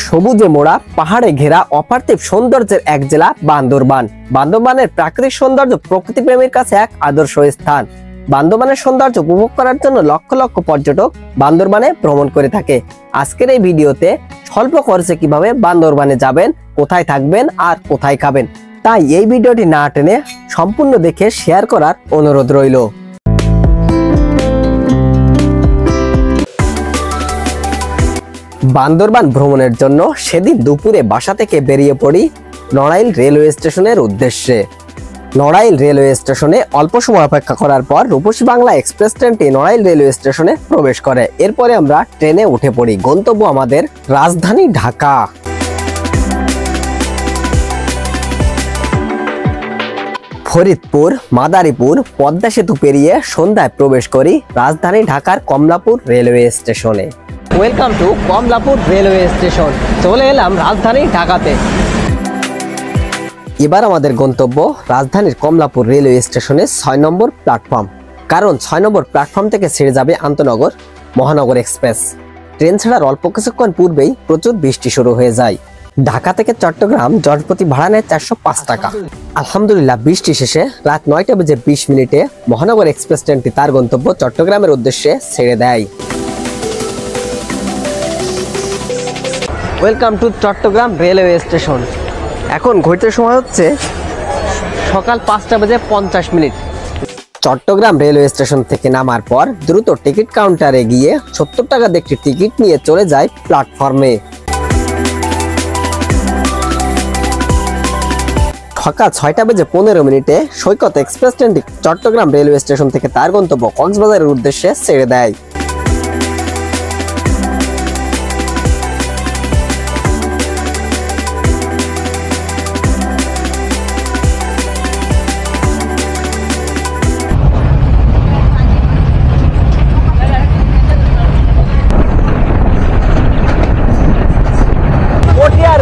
সবুজে মোড়া পাহাড়ে ঘেরা অপার্থিব সৌন্দর্যের এক জেলা বান্দরবান। বান্দরবানের প্রাকৃতিক সৌন্দর্য প্রকৃতি প্রেমীর কাছে এক আদর্শ স্থান। বান্দরবানের সৌন্দর্য উপভোগ করার জন্য লক্ষ লক্ষ পর্যটক বান্দরবানে ভ্রমণ করে থাকে। আজকের এই ভিডিওতে স্বল্প খরচে কিভাবে বান্দরবানে যাবেন, কোথায় থাকবেন আর কোথায় খাবেন, তাই এই ভিডিওটি না টেনে সম্পূর্ণ দেখে শেয়ার করার অনুরোধ রইল। বান্দরবান ভ্রমণের জন্য সেদিন দুপুরে বাসা থেকে বেরিয়ে পড়ি নড়াইল রেলওয়ে স্টেশনের উদ্দেশ্যে। নড়াইল রেলওয়ে স্টেশনে অল্প সময় অপেক্ষা করার পর রূপসী বাংলা এক্সপ্রেস ট্রেনটি নড়াইল রেলওয়ে স্টেশনে প্রবেশ করে। এরপরে আমরা ট্রেনে উঠে পড়ি। গন্তব্য আমাদের রাজধানী ঢাকা। ফরিদপুর, মাদারীপুর, পদ্মা সেতু পেরিয়ে সন্ধ্যায় প্রবেশ করি রাজধানী ঢাকার কমলাপুর রেলওয়ে স্টেশনে। Welcome to Kamalapur railway station. চলে এলাম রাজধানী ঢাকাতে। এবার আমাদের গন্তব্য রাজধানীর কমলাপুর রেলওয়ে স্টেশনের ৬ নম্বর প্ল্যাটফর্ম, কারণ ৬ নম্বর প্ল্যাটফর্ম থেকে ছেড়ে যাবে আন্তনগর মহানগর এক্সপ্রেস। ট্রেন ছাড়ার অল্প কিছুক্ষণ পূর্বেই প্রচুর বৃষ্টি শুরু হয়ে যায়। ঢাকা থেকে চট্টগ্রাম জনপ্রতি ভাড়া নেয় ৪০৫ টাকা। আলহামদুলিল্লাহ, বৃষ্টি শেষে রাত ৯টা বেজে ২০ মিনিটে মহানগর এক্সপ্রেস ট্রেনটি তার গন্তব্য চট্টগ্রামের উদ্দেশ্যে ছেড়ে দেয়। Welcome to Chittagong railway station. এখন ঘড়িতে সময় হচ্ছে সকাল ৫টা বেজে ৫০ মিনিট। চট্টগ্রাম রেলওয়ে স্টেশন থেকে নামার পর দ্রুত টিকিট কাউন্টারে গিয়ে ৭০ টাকা দিয়ে একটি টিকিট নিয়ে চলে যায় প্ল্যাটফর্মে। সকাল ৬টা বেজে ১৫ মিনিটে সৈকত এক্সপ্রেস ট্রেনটি চট্টগ্রাম রেলওয়ে স্টেশন থেকে তার গন্তব্য কক্সবাজারের উদ্দেশ্যে ছেড়ে দেয়।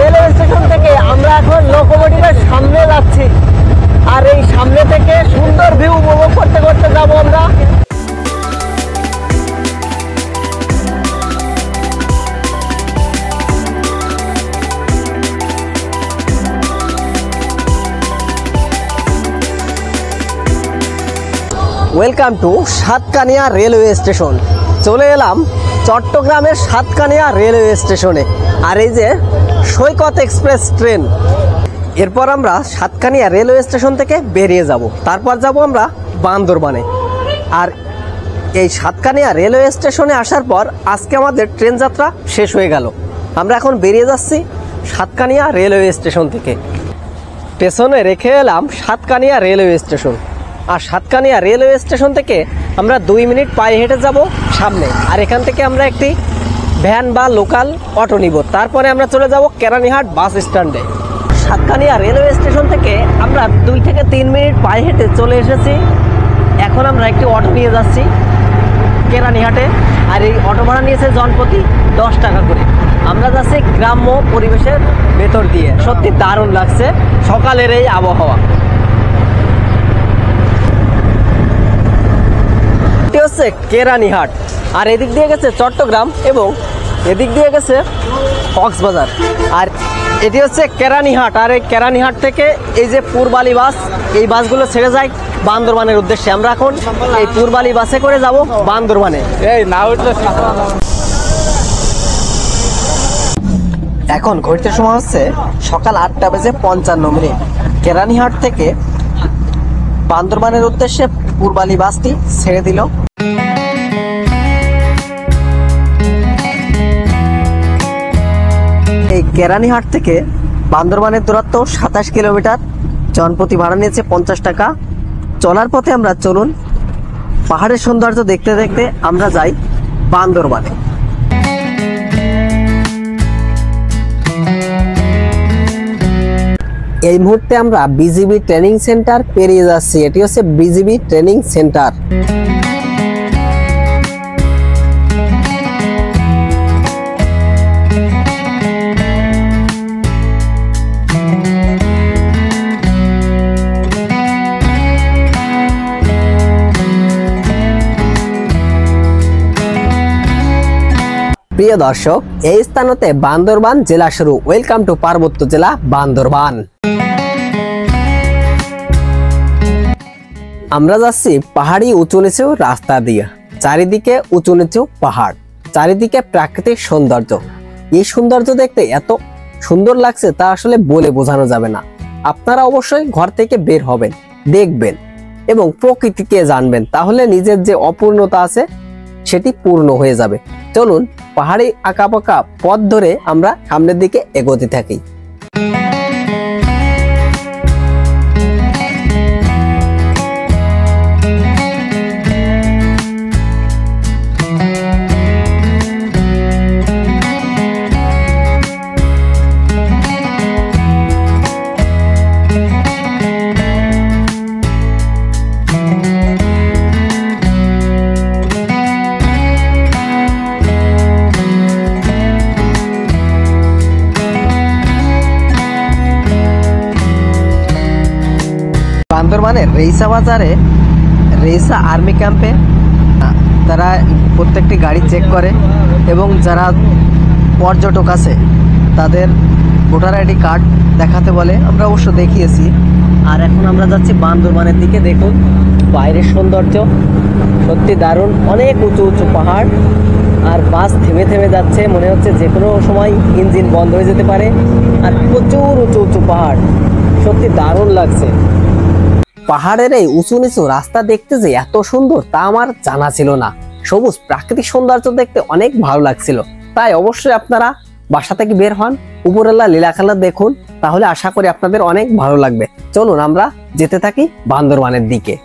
রেলওয়ে স্টেশন থেকে আমরা এখন লোকোমোটিভের সামনে যাচ্ছি, আর এই সামনে থেকে সুন্দর ভিউ উপভোগ করতে করতে যাব আমরা। Welcome to Satkania railway station. চলে এলাম চট্টগ্রামের সাতকানিয়া রেলওয়ে স্টেশনে। আর এই যে সৈকত এক্সপ্রেস ট্রেন। এরপর আমরা সাতকানিয়া রেলওয়ে স্টেশন থেকে বেরিয়ে যাব, তারপর যাব আমরা বান্দরবানে। আর এই সাতকানিয়া রেলওয়ে স্টেশনে আসার পর আজকে আমাদের ট্রেন যাত্রা শেষ হয়ে গেল। আমরা এখন বেরিয়ে যাচ্ছি সাতকানিয়া রেলওয়ে স্টেশন থেকে। পেছনে রেখে এলাম সাতকানিয়া রেলওয়ে স্টেশন। আর সাতকানিয়া রেলওয়ে স্টেশন থেকে আমরা ২ মিনিট পায়ে হেঁটে যাব সামনে। আর এখান থেকে আমরা একটি ভ্যান বা লোকাল অটো নিব, তারপরে আমরা চলে যাব কেরানীহাট বাস স্ট্যান্ডে। সাতকানিয়া রেলওয়ে স্টেশন থেকে আমরা ২ থেকে ৩ মিনিট পায়ে হেঁটে চলে এসেছি। এখন আমরা একটি অটো নিয়ে যাচ্ছি কেরানীহাটে। আর এই অটো ভাড়া নিয়েছে জনপ্রতি ১০ টাকা করে। আমরা যাচ্ছি গ্রাম্য পরিবেশের ভেতর দিয়ে। সত্যি দারুণ লাগছে সকালের এই আবহাওয়া। এটি হচ্ছে কেরানীহাট, আর এদিক দিয়ে গেছে চট্টগ্রাম এবং এদিক দিয়ে গেছে কক্সবাজার। আর এটি হচ্ছে কেরানীহাট। আর এই কেরানীহাট থেকে এই যে পূর্বালী বাস, এই বাসগুলো ছেড়ে যায় বান্দরবানের উদ্দেশ্যে। আমরা এখন এই পূর্বালী বাসে করে যাব বান্দরবানে। এখন ঘড়িতে সময় হচ্ছে সকাল ৮টা বেজে ৫৫ মিনিট। কেরানীহাট থেকে বান্দরবানের উদ্দেশ্যে পূর্বালী বাসটি ছেড়ে দিল। এই কেরানীহাট থেকে বান্দরবানের দূরত্ব ২৭ কিলোমিটার। জনপ্রতি ভাড়া নিয়েছে ৫০ টাকা। চলার পথে আমরা চলুন পাহাড়ের সৌন্দর্য দেখতে দেখতে আমরা যাই বান্দরবানে। এই মুহূর্তে আমরা বিজিবি ট্রেনিং সেন্টার পেরিয়ে যাচ্ছি। এটি হচ্ছে বিজিবি ট্রেনিং সেন্টার। প্রিয় দর্শক, এই স্থানতে বান্দরবান জেলা শুরু। ওয়েলকাম টু পার্বত্য জেলা বান্দরবান। আমরা যাচ্ছি পাহাড়ি উঁচু নিচু রাস্তা দিয়ে। চারিদিকে উঁচু নিচু পাহাড়, চারিদিকে প্রাকৃতিক সৌন্দর্য। এই সৌন্দর্য দেখতে এত সুন্দর লাগছে তা আসলে বলে বোঝানো যাবে না। আপনারা অবশ্যই ঘর থেকে বের হবেন, দেখবেন এবং প্রকৃতিকে জানবেন, তাহলে নিজের যে অপূর্ণতা আছে সেটি পূর্ণ হয়ে যাবে। চলুন পাহাড়ি আঁকাবাঁকা পথ ধরে আমরা সামনের দিকে এগোতে থাকি। বান্দরবানের রেইসা বাজারে রেইসা আর্মি ক্যাম্পে তারা প্রত্যেকটি গাড়ি চেক করে এবং যারা পর্যটক আছে তাদের ভোটার আইডি কার্ড দেখাতে বলে। আমরা অবশ্য দেখিয়েছি। আর এখন আমরা যাচ্ছি বান্দরবানের দিকে। দেখুন বাইরের সৌন্দর্য সত্যি দারুণ। অনেক উঁচু উঁচু পাহাড় আর বাস থেমে থেমে যাচ্ছে, মনে হচ্ছে যে কোনো সময় ইঞ্জিন বন্ধ হয়ে যেতে পারে। আর প্রচুর উঁচু উঁচু পাহাড়, সত্যি দারুণ লাগছে। পাহাড়ের এই উঁচু নিচু রাস্তা দেখতে যে এত সুন্দর তা আমার জানা ছিল না। সবুজ প্রাকৃতিক সৌন্দর্য দেখতে অনেক ভালো লাগছিল। তাই অবশ্যই আপনারা বাসা থেকে বের হন, উপরেলা লীলাখেলা দেখুন, তাহলে আশা করি আপনাদের অনেক ভালো লাগবে। চলুন আমরা যেতে থাকি বান্দরবানের দিকে।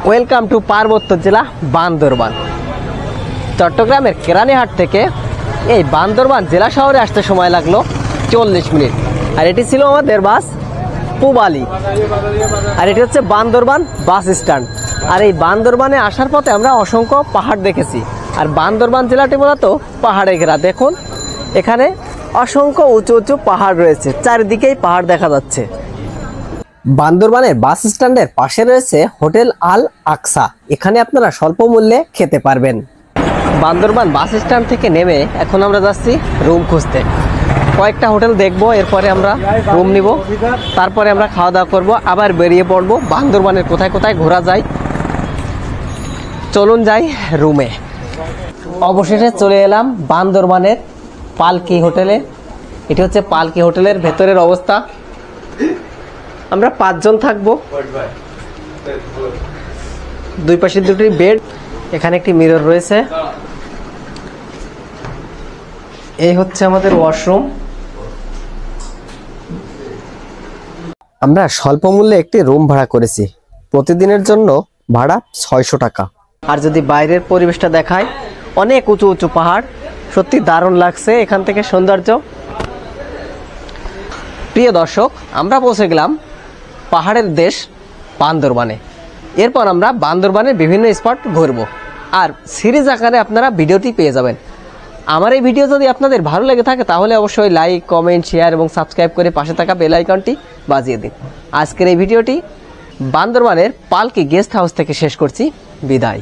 ওয়েলকাম টু পার্বত্য জেলা বান্দরবান। চট্টগ্রামের কেরানীহাট থেকে এই বান্দরবান জেলা শহরে আসতে সময় লাগলো 40 মিনিট। আর এটি ছিল আমাদের বাস পুবালি, আর এটি হচ্ছে বান্দরবান বাস স্ট্যান্ড। আর এই বান্দরবানে আসার পথে আমরা অসংখ্য পাহাড় দেখেছি। আর বান্দরবান জেলাটি মূলত পাহাড়ে ঘেরা। দেখুন এখানে অসংখ্য উঁচু উঁচু পাহাড় রয়েছে, চারিদিকেই পাহাড় দেখা যাচ্ছে। বান্দরবানের বাস স্ট্যান্ডের পাশে রয়েছে হোটেল আল আকসা, এখানে আপনারা স্বল্প মূল্যে খেতে পারবেন। বান্দরবান বাস স্ট্যান্ড থেকে নেমে এখন আমরা যাচ্ছি রুম খুঁজতে। কয়েকটা হোটেল দেখবো, এরপরে আমরা রুম নিব, তারপরে আমরা খাওয়া দাওয়া করবো, আবার বেরিয়ে পড়বো বান্দরবানের কোথায় কোথায় ঘোরা যায়। চলুন যাই রুমে। অবশেষে চলে এলাম বান্দরবানের পালকি হোটেলে। এটি হচ্ছে পালকি হোটেলের ভেতরের অবস্থা। আমরা 5 জন থাকবো, দুই পাশে দুটি বেড, এখানে একটি মিরর রয়েছে। এই হচ্ছে আমাদের ওয়াশরুম। আমরা স্বল্প মূল্যে একটি রুম ভাড়া করেছি, প্রতিদিনের জন্য ভাড়া 600 টাকা। আর যদি বাইরের পরিবেশটা দেখায়, অনেক উঁচু উঁচু পাহাড়, সত্যি দারুণ লাগছে এখান থেকে সৌন্দর্য। প্রিয় দর্শক, আমরা পৌঁছে গেলাম পাহাড়ের দেশ বান্দরবানে। এরপর আমরা বান্দরবানের বিভিন্ন স্পট ঘুরবো, আর সিরিজ আকারে আপনারা ভিডিওটি পেয়ে যাবেন। আমার এই ভিডিও যদি আপনাদের ভালো লেগে থাকে তাহলে অবশ্যই লাইক, কমেন্ট, শেয়ার এবং সাবস্ক্রাইব করে পাশে থাকা বেল আইকনটি বাজিয়ে দিন। আজকের এই ভিডিওটি বান্দরবানের পালকি গেস্ট হাউস থেকে শেষ করছি। বিদায়।